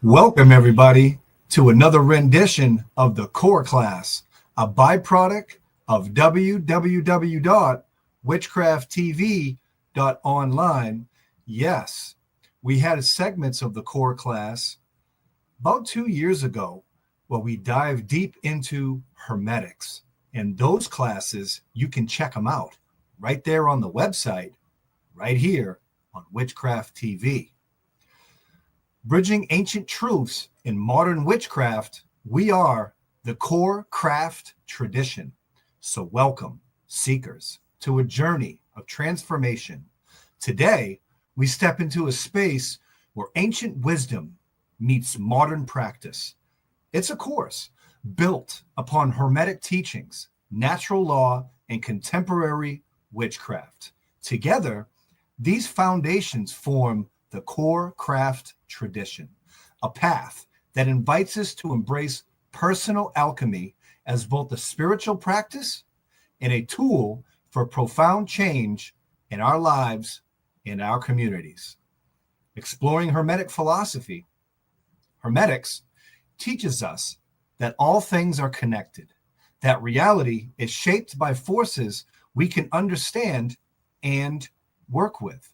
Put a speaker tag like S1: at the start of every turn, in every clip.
S1: Welcome, everybody, to another rendition of the core class, a byproduct of www.witchcrafttv.online. Yes, we had segments of the core class about 2 years ago where we dive deep into Hermetics. And those classes, you can check them out right there on the website, right here on Witchcraft TV. Bridging ancient truths in modern witchcraft, we are the core craft tradition. So welcome, seekers, to a journey of transformation. Today, we step into a space where ancient wisdom meets modern practice. It's a course built upon Hermetic teachings, natural law, and contemporary witchcraft. Together, these foundations form the core craft tradition, a path that invites us to embrace personal alchemy as both a spiritual practice and a tool for profound change in our lives and our communities. Exploring Hermetic philosophy, Hermetics teaches us that all things are connected, that reality is shaped by forces we can understand and work with.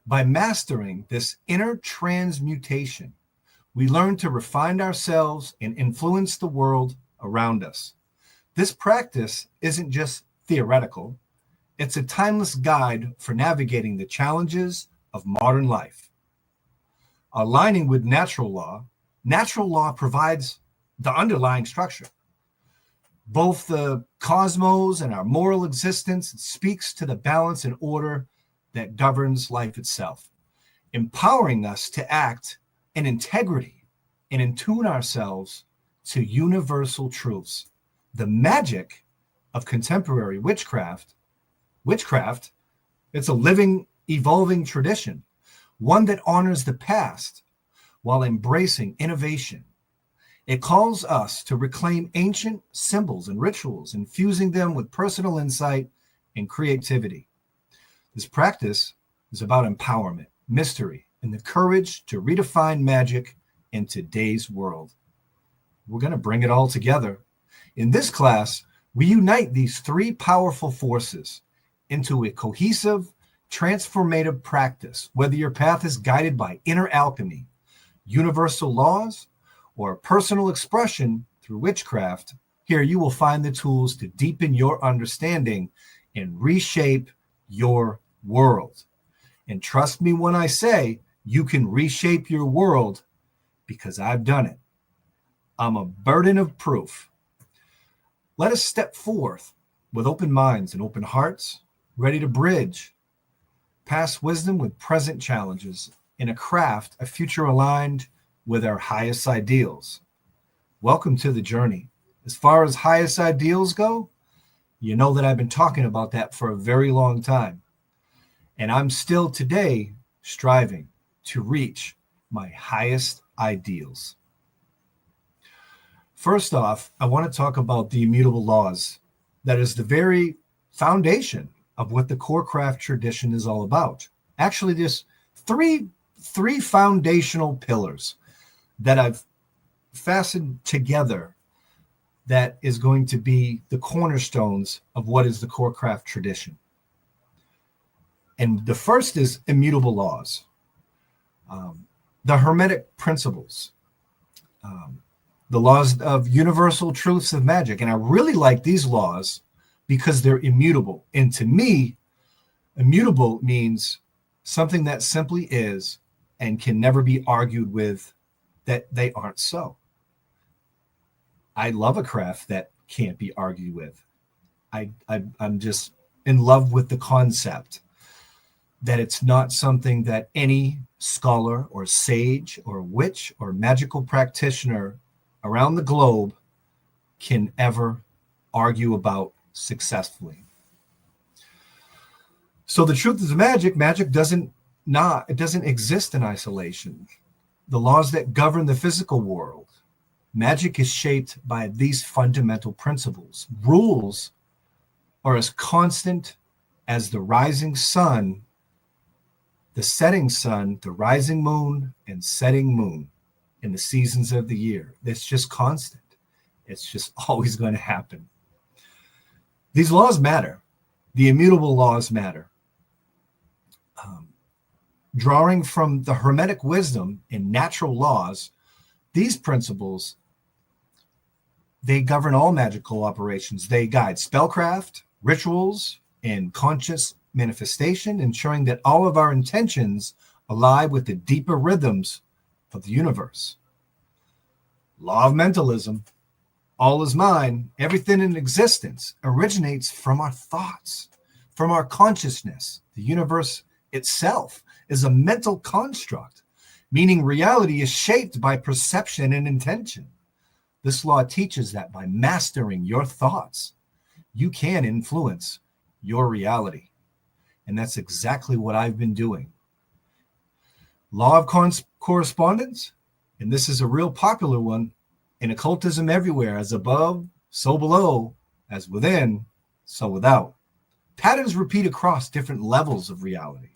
S1: By mastering this inner transmutation, we learn to refine ourselves and influence the world around us. This practice isn't just theoretical, it's a timeless guide for navigating the challenges of modern life. Aligning with natural law provides the underlying structure. Both the cosmos and our moral existence speaks to the balance and order that governs life itself, empowering us to act in integrity and in tune ourselves to universal truths. The magic of contemporary witchcraft, it's a living, evolving tradition, one that honors the past while embracing innovation. It calls us to reclaim ancient symbols and rituals, infusing them with personal insight and creativity. This practice is about empowerment, mystery, and the courage to redefine magic in today's world. We're going to bring it all together. In this class, we unite these three powerful forces into a cohesive, transformative practice, whether your path is guided by inner alchemy, universal laws, or personal expression through witchcraft. Here you will find the tools to deepen your understanding and reshape your world. And trust me when I say you can reshape your world, because I've done it. I'm a burden of proof. Let us step forth with open minds and open hearts, ready to bridge past wisdom with present challenges in a craft, a future aligned with our highest ideals. Welcome to the journey. As far as highest ideals go, you know that I've been talking about that for a very long time. And I'm still today striving to reach my highest ideals. First off, I want to talk about the immutable laws. That is the very foundation of what the core craft tradition is all about. Actually, there's three foundational pillars that I've fastened together that is going to be the cornerstones of what is the core craft tradition. And the first is immutable laws, the Hermetic principles, the laws of universal truths of magic. And I really like these laws because they're immutable. And to me, immutable means something that simply is and can never be argued with, that they aren't so. I love a craft that can't be argued with. I'm just in love with the concept that it's not something that any scholar or sage or witch or magical practitioner around the globe can ever argue about successfully. So the truth is magic doesn't exist in isolation. The laws that govern the physical world, magic is shaped by these fundamental principles. Rules are as constant as the rising sun, the setting sun, the rising moon, and setting moon. in the seasons of the year. It's just constant. It's just always going to happen. These laws matter. The immutable laws matter. Drawing from the Hermetic wisdom in natural laws, these principles, they govern all magical operations. They guide spellcraft, rituals, and conscious manifestation, ensuring that all of our intentions align with the deeper rhythms of the universe. Law of mentalism, all is mind, everything in existence originates from our thoughts, from our consciousness. The universe itself is a mental construct, meaning reality is shaped by perception and intention. This law teaches that by mastering your thoughts, you can influence your reality. And that's exactly what I've been doing. Law of correspondence, and this is a real popular one in occultism everywhere: as above, so below; as within, so without. Patterns repeat across different levels of reality.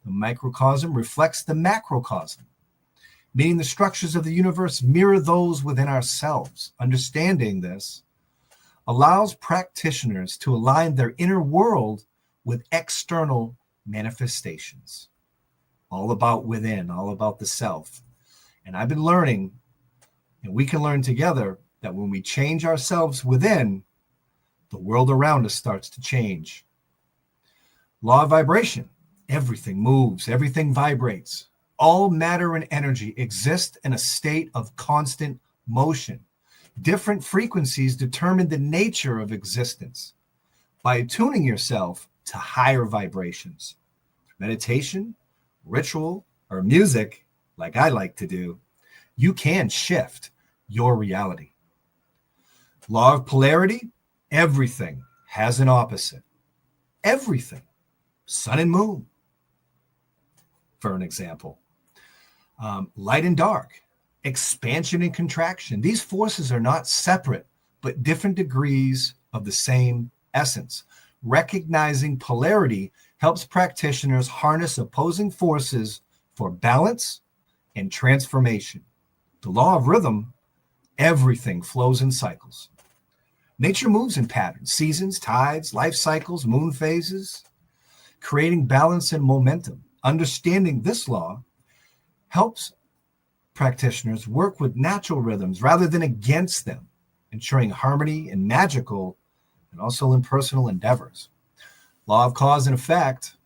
S1: The microcosm reflects the macrocosm, meaning the structures of the universe mirror those within ourselves. Understanding this allows practitioners to align their inner world with external manifestations. All about within, all about the self. And I've been learning, and we can learn together, that when we change ourselves within, the world around us starts to change. Law of vibration. Everything moves, everything vibrates. All matter and energy exist in a state of constant motion. Different frequencies determine the nature of existence. By attuning yourself to higher vibrations, meditation, ritual, or music, like I like to do, you can shift your reality. Law of polarity. Everything has an opposite. Everything. Sun and moon, for an example. Light and dark, expansion and contraction. These forces are not separate, but different degrees of the same essence. Recognizing polarity helps practitioners harness opposing forces for balance and transformation. The law of rhythm, everything flows in cycles. Nature moves in patterns: seasons, tides, life cycles, moon phases, creating balance and momentum. Understanding this law helps practitioners work with natural rhythms rather than against them, ensuring harmony in magical and also in personal endeavors. Law of cause and effect.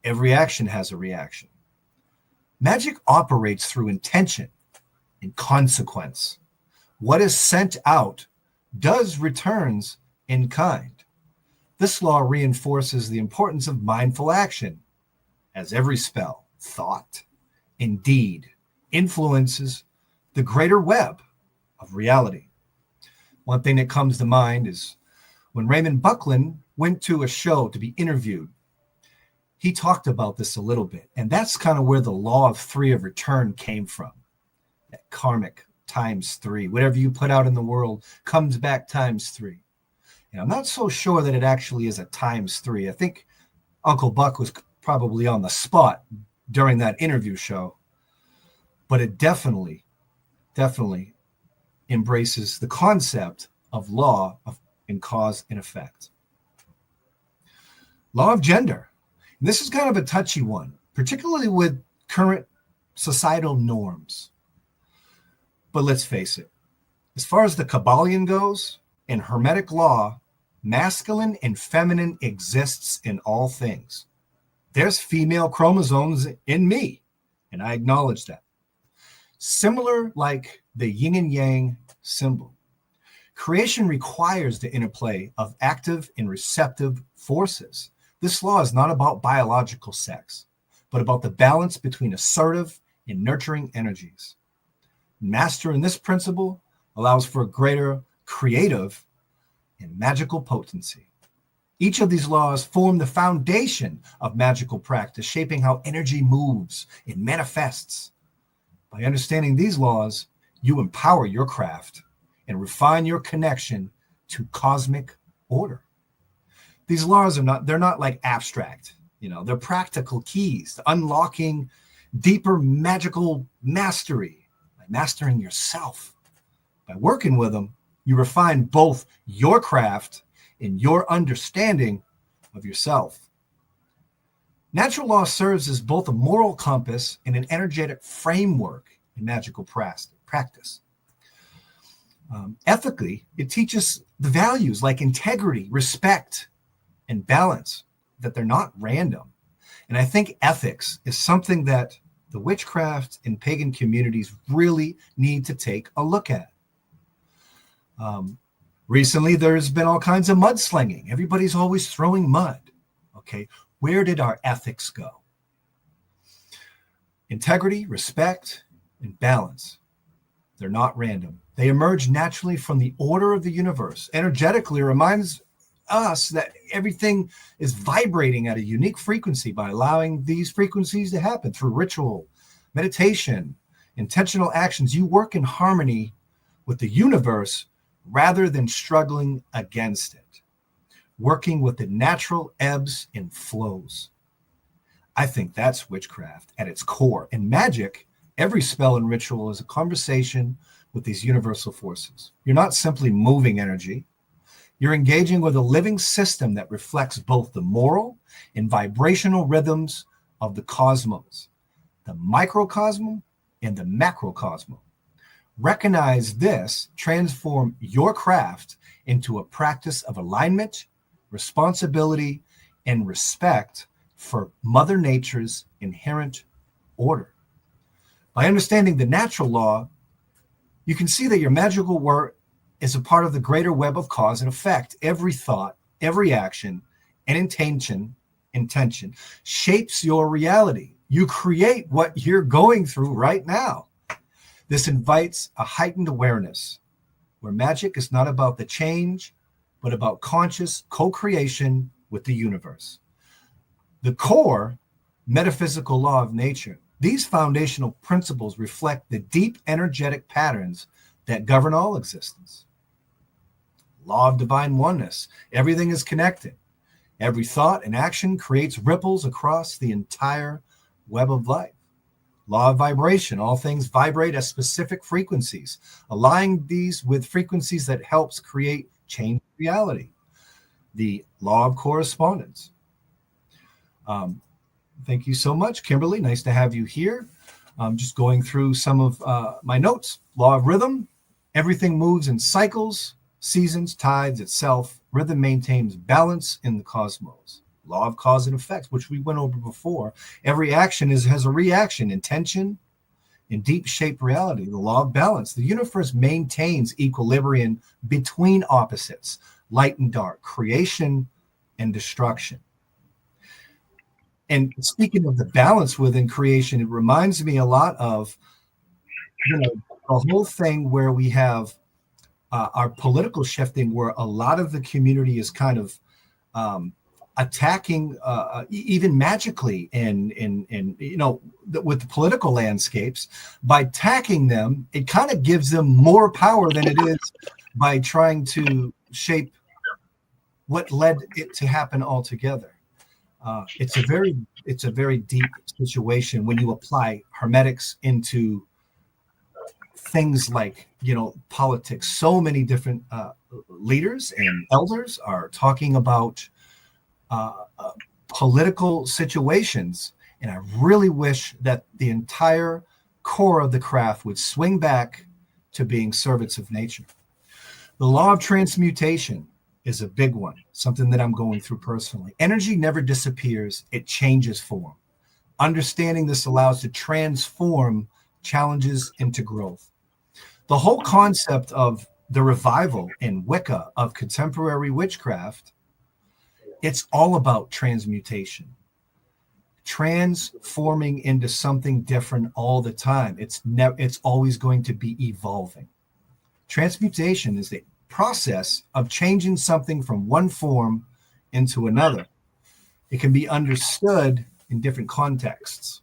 S1: Every action has a reaction. Magic operates through intention and consequence. What is sent out does returns in kind. This law reinforces the importance of mindful action, as every spell, thought, and deed influences the greater web of reality. One thing that comes to mind is when Raymond Buckland went to a show to be interviewed. He talked about this a little bit, and that's kind of where the law of three of return came from. That karmic times three. Whatever you put out in the world comes back times three. And I'm not so sure that it actually is a times three. I think Uncle Buck was probably on the spot during that interview show, but it definitely embraces the concept of law of in cause and effect. Law of gender. And this is kind of a touchy one, particularly with current societal norms. But let's face it, as far as the Kabbalion goes, in Hermetic law, masculine and feminine exists in all things. There's female chromosomes in me, and I acknowledge that. Similar like the yin and yang symbol. Creation requires the interplay of active and receptive forces. This law is not about biological sex, but about the balance between assertive and nurturing energies. Mastering this principle allows for a greater creative and magical potency. Each of these laws form the foundation of magical practice, shaping how energy moves and manifests. By understanding these laws, you empower your craft and refine your connection to cosmic order. These laws they're not like abstract, they're practical keys to unlocking deeper magical mastery. mastering yourself. By working with them, you refine both your craft and your understanding of yourself. Natural law serves as both a moral compass and an energetic framework in magical practice. Ethically, it teaches the values like integrity, respect, and balance, that they're not random. And I think ethics is something that the witchcraft and pagan communities really need to take a look at. Recently, there's been all kinds of mudslinging. Everybody's always throwing mud. Okay, where did our ethics go? Integrity, respect, and balance. They're not random. They emerge naturally from the order of the universe. Energetically, it reminds us that everything is vibrating at a unique frequency by allowing these frequencies to happen through ritual, meditation, intentional actions. You work in harmony with the universe rather than struggling against it, working with the natural ebbs and flows. I think that's witchcraft at its core. In magic, every spell and ritual is a conversation with these universal forces. You're not simply moving energy. You're engaging with a living system that reflects both the moral and vibrational rhythms of the cosmos, the microcosm and the macrocosm. Recognize this, transform your craft into a practice of alignment, responsibility, and respect for Mother Nature's inherent order. By understanding the natural law, you can see that your magical work is a part of the greater web of cause and effect. Every thought, every action, and intention shapes your reality. You create what you're going through right now. This invites a heightened awareness where magic is not about the change, but about conscious co-creation with the universe. The core metaphysical law of nature. These foundational principles reflect the deep energetic patterns that govern all existence. Law of divine oneness. Everything is connected. Every thought and action creates ripples across the entire web of life. Law of vibration. All things vibrate at specific frequencies. Aligning these with frequencies that helps create change reality. The law of correspondence. Thank you so much, Kimberly. Nice to have you here. I'm just going through some of my notes. Law of rhythm. Everything moves in cycles, seasons, tides, itself. Rhythm maintains balance in the cosmos. Law of cause and effects, which we went over before. Every action has a reaction, intention, and deep shape reality. The law of balance. The universe maintains equilibrium between opposites, light and dark, creation and destruction. And speaking of the balance within creation, it reminds me a lot of, the whole thing where we have our political shifting, where a lot of the community is kind of attacking, even magically, and with the political landscapes. By attacking them, it kind of gives them more power than it is by trying to shape what led it to happen altogether. It's a very deep situation when you apply hermetics into things like, politics. So many different leaders and elders are talking about political situations. And I really wish that the entire core of the craft would swing back to being servants of nature. The law of transmutation is a big one, something that I'm going through personally. Energy never disappears, it changes form. Understanding this allows to transform challenges into growth. The whole concept of the revival in Wicca of contemporary witchcraft, it's all about transmutation, transforming into something different all the time. It's always going to be evolving. Transmutation is the process of changing something from one form into another. It can be understood in different contexts.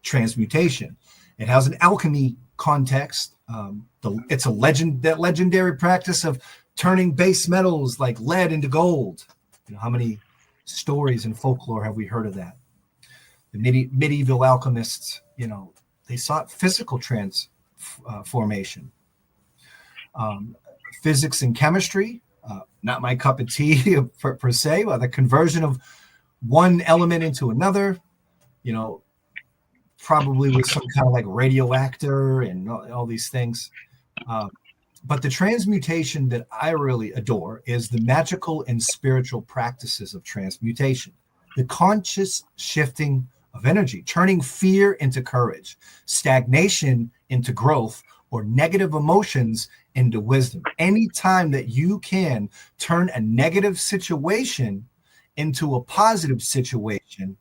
S1: Transmutation, it has an alchemy context. It's that legendary practice of turning base metals like lead into gold. How many stories in folklore have we heard of that? The medieval alchemists, they sought physical transformation formation. Physics and chemistry, not my cup of tea per se, but the conversion of one element into another, probably with some kind of like radioactive and all these things. But the transmutation that I really adore is the magical and spiritual practices of transmutation, the conscious shifting of energy, turning fear into courage, stagnation into growth, or negative emotions into wisdom. Anytime that you can turn a negative situation into a positive situation,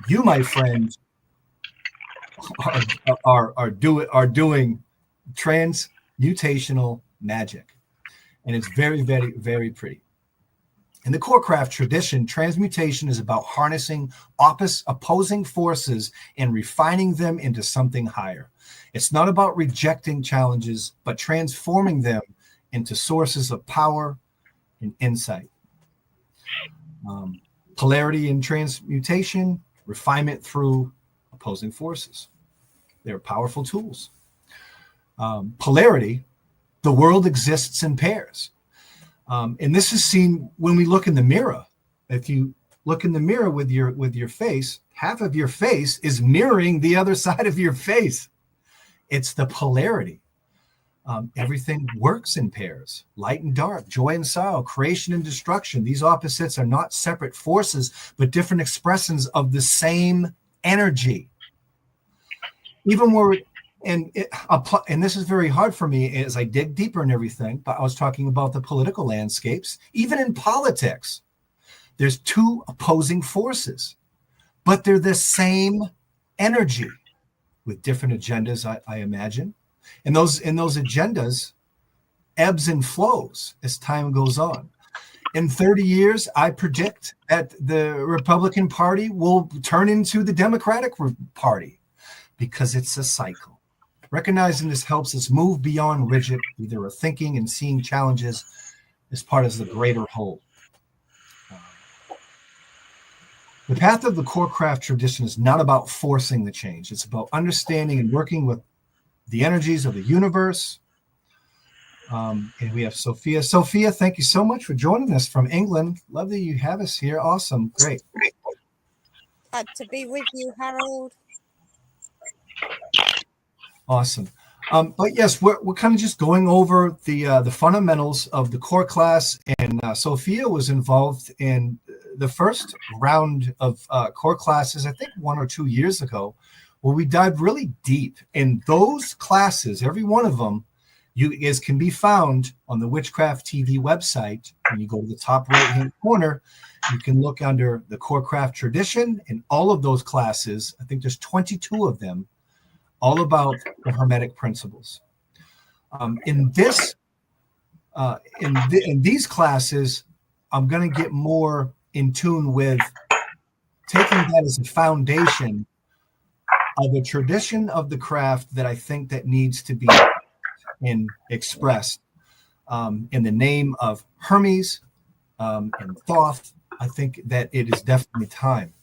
S1: you, my friend, are doing transmutational magic, and it's very, very, very pretty. In the Corecraft tradition, transmutation is about harnessing opposing forces and refining them into something higher. It's not about rejecting challenges, but transforming them into sources of power and insight. Polarity and transmutation, refinement through opposing forces. They're powerful tools. Polarity, the world exists in pairs. And this is seen when we look in the mirror. If you look in the mirror with your face, half of your face is mirroring the other side of your face. It's the polarity. Everything works in pairs, light and dark, joy and sorrow, creation and destruction. These opposites are not separate forces, but different expressions of the same energy. Even where, and this is very hard for me as I dig deeper in everything, but I was talking about the political landscapes. Even in politics, there's two opposing forces, but they're the same energy with different agendas, I imagine. And those agendas ebbs and flows as time goes on. In 30 years, I predict that the Republican Party will turn into the Democratic Party because it's a cycle. Recognizing this helps us move beyond rigid, either a thinking and seeing challenges as part of the greater whole. The path of the Corecraft tradition is not about forcing the change. It's about understanding and working with the energies of the universe. And we have Sophia. Sophia, thank you so much for joining us from England. Love that you have us here. Awesome. Great.
S2: Glad to be with you, Harold.
S1: Awesome. But yes, we're kind of just going over the fundamentals of the core class, and Sophia was involved in the first round of core classes, I think 1 or 2 years ago, where we dived really deep in those classes. Every one of them can be found on the Witchcraft TV website. When you go to the top right-hand corner, you can look under the Corecraft tradition, and all of those classes, I think there's 22 of them, all about the Hermetic principles. In these classes, I'm going to get more in tune with taking that as a foundation of a tradition of the craft that I think that needs to be expressed in the name of Hermes and Thoth. I think that it is definitely time.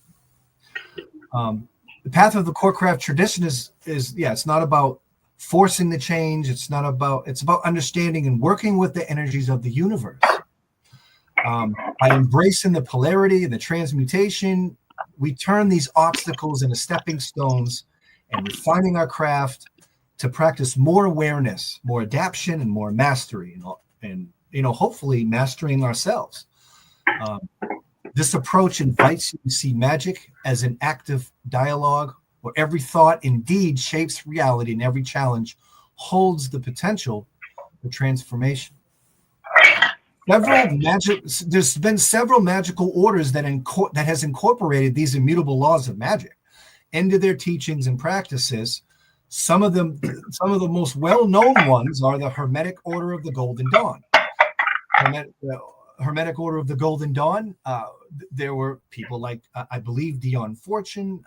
S1: The path of the Corecraft tradition is it's not about forcing the change. It's about understanding and working with the energies of the universe. By embracing the polarity and the transmutation, we turn these obstacles into stepping stones and refining our craft to practice more awareness, more adaptation, and more mastery, and hopefully mastering ourselves. This approach invites you to see magic as an active dialogue where every thought indeed shapes reality and every challenge holds the potential for transformation. There's been several magical orders that has incorporated these immutable laws of magic into their teachings and practices. Some of the most well-known ones are the Hermetic Order of the Golden Dawn. Hermetic Order of the Golden Dawn, there were people like, I believe, Dion Fortune,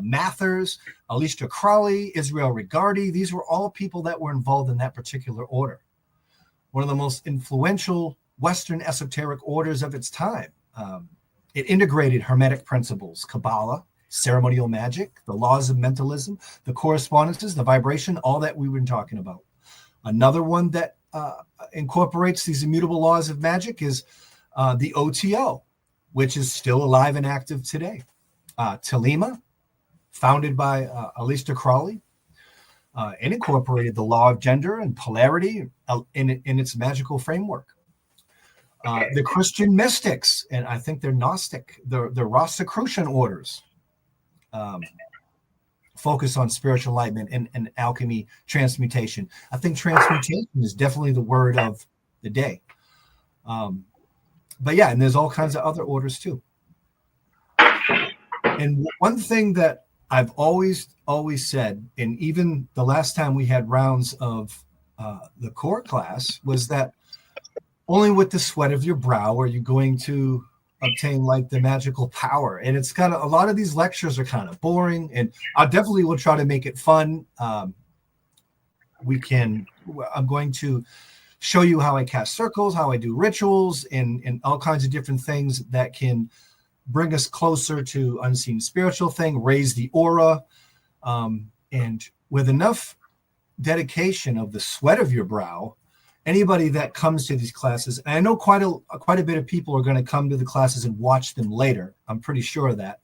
S1: Mathers, Aleister Crowley, Israel Regardie. These were all people that were involved in that particular order. One of the most influential Western esoteric orders of its time. It integrated Hermetic principles, Kabbalah, ceremonial magic, the laws of mentalism, the correspondences, the vibration, all that we've been talking about. Another one that incorporates these immutable laws of magic is the OTO, which is still alive and active today. Telema, founded by Aleister Crowley, and incorporated the law of gender and polarity in its magical framework. The Christian mystics, and I think they're Gnostic, the Rosicrucian orders, focus on spiritual enlightenment and alchemy, transmutation. I think transmutation is definitely the word of the day. But yeah, and there's all kinds of other orders too. And one thing that I've always said, and even the last time we had rounds of the core class, was that only with the sweat of your brow are you going to obtain like the magical power. And it's kind of, a lot of these lectures are kind of boring, and I definitely will try to make it fun. I'm going to show you how I cast circles, how I do rituals, and all kinds of different things that can bring us closer to unseen spiritual thing, raise the aura. And with enough dedication of the sweat of your brow, anybody that comes to these classes, and I know quite a bit of people are going to come to the classes and watch them later. I'm pretty sure of that.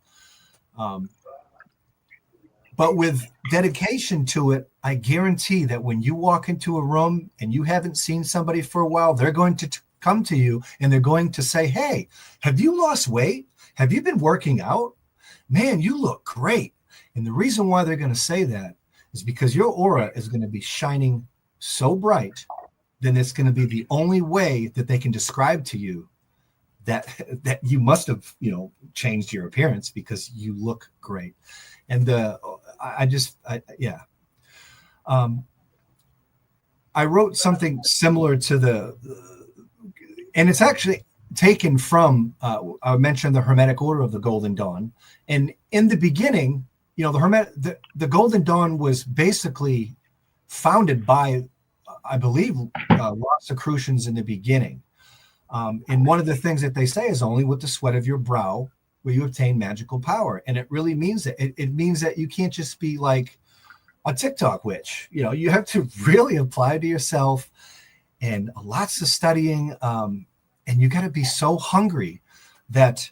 S1: But with dedication to it, I guarantee that when you walk into a room and you haven't seen somebody for a while, they're going to come to you and they're going to say, "Hey, have you lost weight? Have you been working out? Man, you look great." And the reason why they're going to say that is because your aura is going to be shining so bright, then it's going to be the only way that they can describe to you that you must have, changed your appearance, because you look great. And I wrote something similar to and it's actually taken from, I mentioned the Hermetic Order of the Golden Dawn. And in the beginning, the Golden Dawn was basically founded by, I believe, Rosicrucians in the beginning. And one of the things that they say is only with the sweat of your brow will you obtain magical power. And it really means that. It means that you can't just be like a TikTok witch. You have to really apply to yourself, and lots of studying. And you got to be so hungry that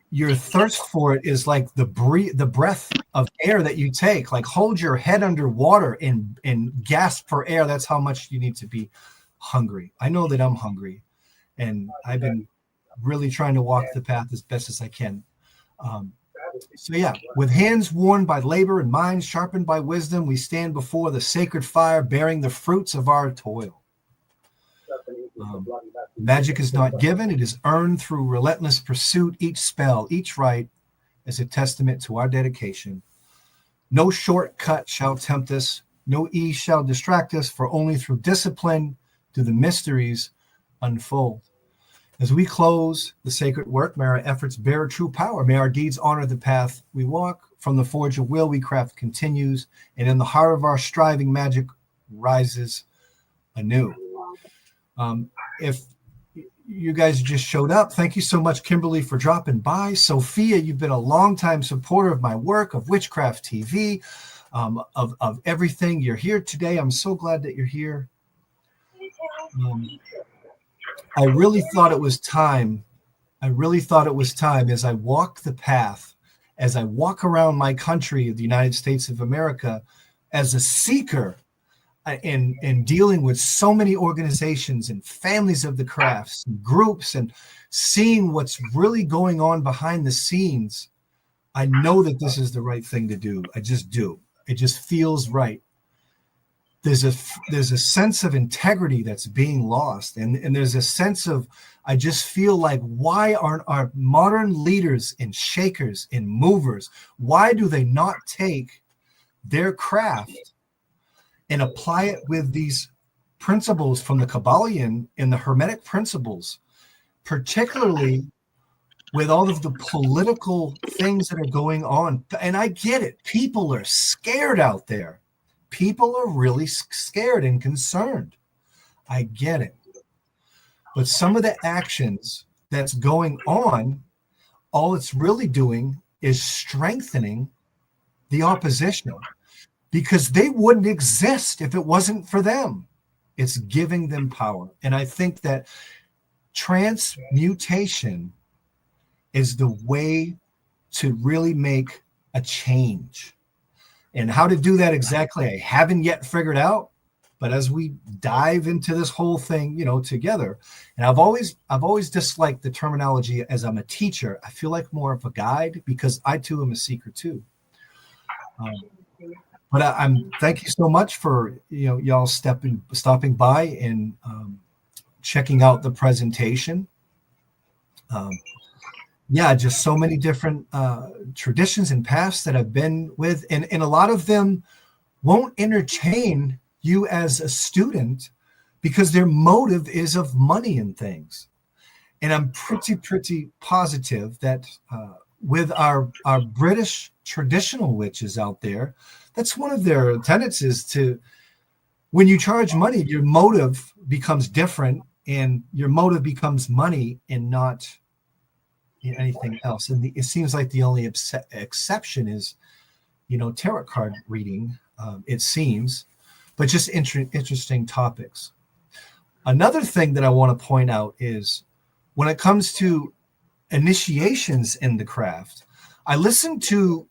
S1: your thirst for it is like the breath of air that you take. Like, hold your head underwater and gasp for air. That's how much you need to be hungry. I know that I'm hungry, and I've been really trying to walk the path as best as I can. So yeah, with hands worn by labor and minds sharpened by wisdom, we stand before the sacred fire, bearing the fruits of our toil. Magic is not given, it is earned through relentless pursuit. Each spell, each rite is a testament to our dedication. No shortcut shall tempt us, no ease shall distract us, for only through discipline do the mysteries unfold. As we close the sacred work, may our efforts bear true power. May our deeds honor the path we walk. From the forge of will we craft continues, and in the heart of our striving magic rises anew. If you guys just showed up, thank you so much, Kimberly, for dropping by. Sophia, you've been a longtime supporter of my work, of Witchcraft TV, of everything. You're here today. I'm so glad that you're here. I really thought it was time. As I walk the path, as I walk around my country, the United States of America, as a seeker, in dealing with so many organizations and families of the crafts and groups, and seeing what's really going on behind the scenes, I know that this is the right thing to do. I just do. It just feels right. There's a sense of integrity that's being lost, and there's a sense of, I just feel like, why aren't our modern leaders and shakers and movers, why do they not take their craft and apply it with these principles from the Kabbalion and the Hermetic principles, particularly with all of the political things that are going on? And I get it. People are scared out there. People are really scared and concerned. I get it. But some of the actions that's going on, all it's really doing is strengthening the opposition, because they wouldn't exist if it wasn't for them. It's giving them power. And I think that transmutation is the way to really make a change. And how to do that exactly, I haven't yet figured out. But as we dive into this whole thing, together, and I've always disliked the terminology as I'm a teacher. I feel like more of a guide, because I too am a seeker too. But I'm thank you so much for y'all stopping by and checking out the presentation. Just so many different traditions and paths that I've been with, and a lot of them won't entertain you as a student because their motive is of money and things. And I'm pretty positive that with our British traditional witches out there, that's one of their tenets, is to, when you charge money, your motive becomes different, and your motive becomes money and not anything else. And it seems like the only exception is, tarot card reading, it seems, but just interesting topics. Another thing that I want to point out is when it comes to initiations in the craft, I listened to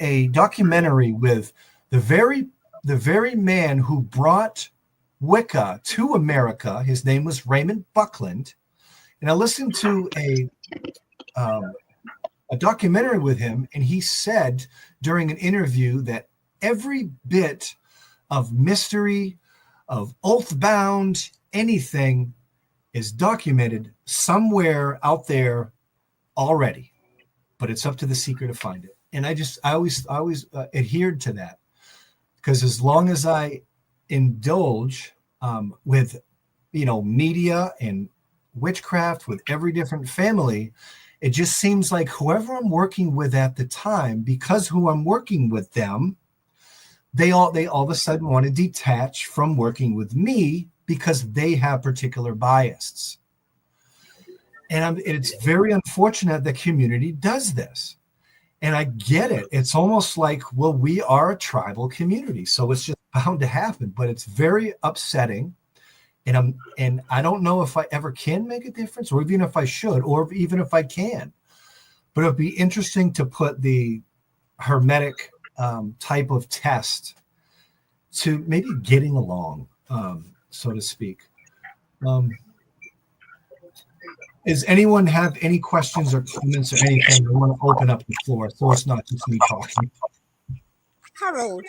S1: a documentary with the very man who brought Wicca to America. His name was Raymond Buckland. And I listened to a documentary with him, and he said during an interview that every bit of mystery, of oath-bound, anything is documented somewhere out there already, but it's up to the seeker to find it. And I always adhered to that, because as long as I indulge with, media and witchcraft with every different family, it just seems like whoever I'm working with at the time, because who I'm working with them, they all of a sudden want to detach from working with me because they have particular biases. And it's very unfortunate that community does this. And I get it. It's almost like, well, we are a tribal community, so it's just bound to happen. But it's very upsetting. And I don't know if I ever can make a difference, or even if I should, or even if I can. But it'd be interesting to put the Hermetic type of test to maybe getting along, so to speak. Does anyone have any questions or comments or anything? I want to open up the floor so it's not just me talking.
S2: Harold,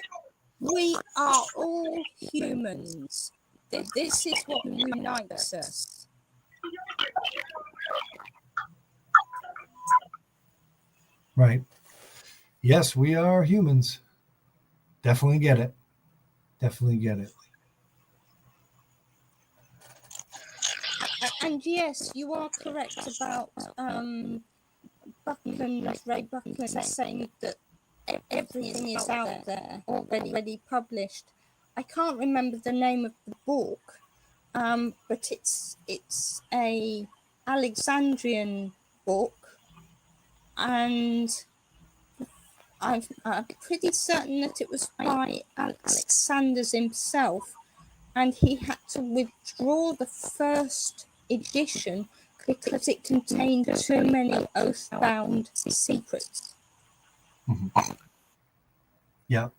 S2: we are all humans. This is what unites us.
S1: Right. Yes, we are humans. Definitely get it. Definitely get it.
S2: And yes, you are correct about Ray Buckland saying that everything is out there already published. I can't remember the name of the book, but it's a Alexandrian book, and I'm pretty certain that it was by Alexander himself, and he had to withdraw the first edition because it contained too many oath-bound secrets.
S1: Mm-hmm. Yeah.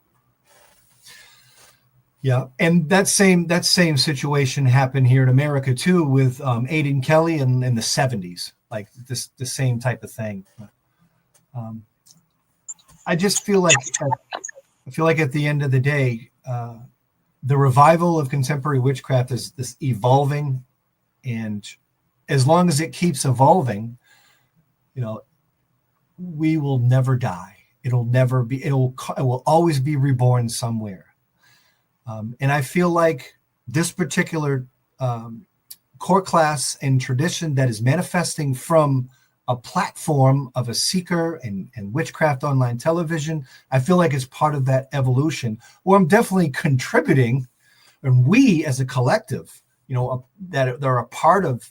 S1: Yeah, and that same situation happened here in America too, with Aidan Kelly in the 70s, like the same type of thing. I just feel like at the end of the day, the revival of contemporary witchcraft is this evolving, and as long as it keeps evolving, we will never die. It will always be reborn somewhere. And I feel like this particular core class and tradition that is manifesting from a platform of a seeker and witchcraft online television, I feel like it's part of that evolution, or I'm definitely contributing, and we as a collective, that they're a part of,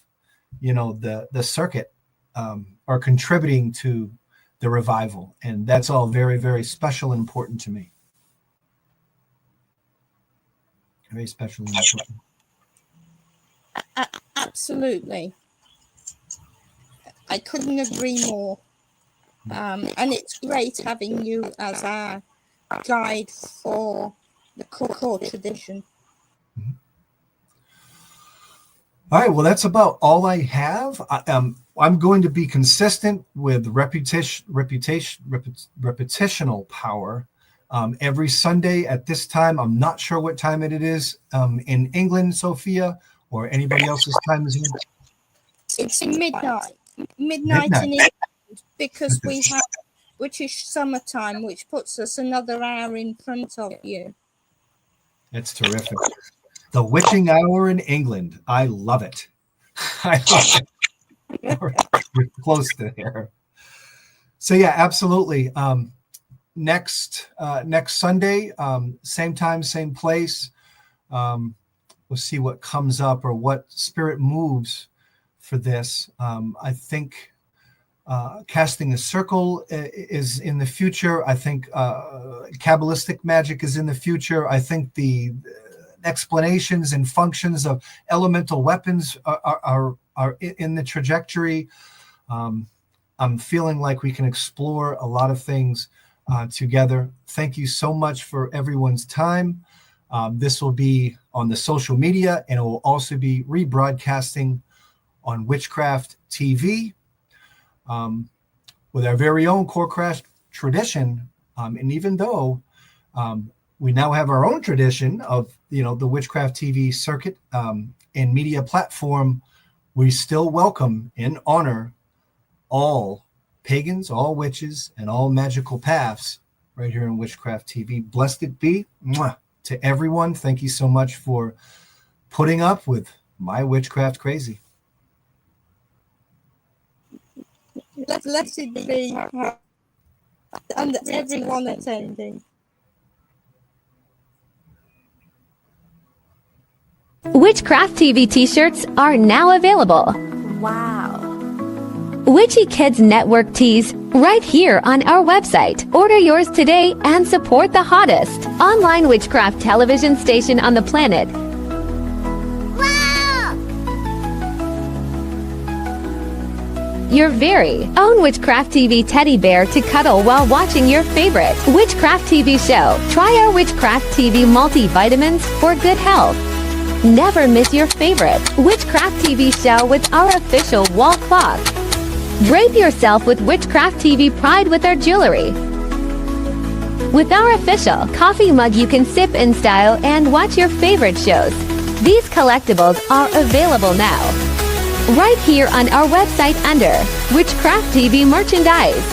S1: the circuit, are contributing to the revival. And that's all very, very special and important to me. Very special and important.
S2: Absolutely. I couldn't agree more. And it's great having you as our guide for the core tradition.
S1: Mm-hmm. All right, well, that's about all I have. I'm going to be consistent with repetitional power every Sunday at this time. I'm not sure what time it is in England, Sophia, or anybody else's time is in.
S2: It's midnight in England, because we have British summertime, which puts us another hour in front of you.
S1: That's terrific. The witching hour in England. I love it. I love it. We're close to there. So yeah, absolutely. Next Sunday, same time, same place. We'll see what comes up or what spirit moves for this. I think casting a circle is in the future. I think Kabbalistic magic is in the future. I think the explanations and functions of elemental weapons are in the trajectory. I'm feeling like we can explore a lot of things together. Thank you so much for everyone's time. This will be on the social media, and it will also be rebroadcasting on Witchcraft TV with our very own Corecraft tradition. And even though we now have our own tradition of, the Witchcraft TV circuit and media platform, we still welcome and honor all pagans, all witches, and all magical paths right here in Witchcraft TV. Blessed it be. Mwah. To everyone, thank you so much for putting up with my witchcraft crazy.
S2: Blessed be, and everyone attending.
S3: Witchcraft TV t-shirts are now available.
S4: Wow.
S3: Witchy Kids Network tees right here on our website. Order yours today and support the hottest online witchcraft television station on the planet.
S4: Wow!
S3: Your very own Witchcraft TV teddy bear to cuddle while watching your favorite Witchcraft TV show. Try our Witchcraft TV multivitamins for good health. Never miss your favorite Witchcraft TV show with our official wall clock. Drape yourself with Witchcraft TV pride with our jewelry. With our official coffee mug, you can sip in style and watch your favorite shows. These collectibles are available now, right here on our website under Witchcraft TV merchandise.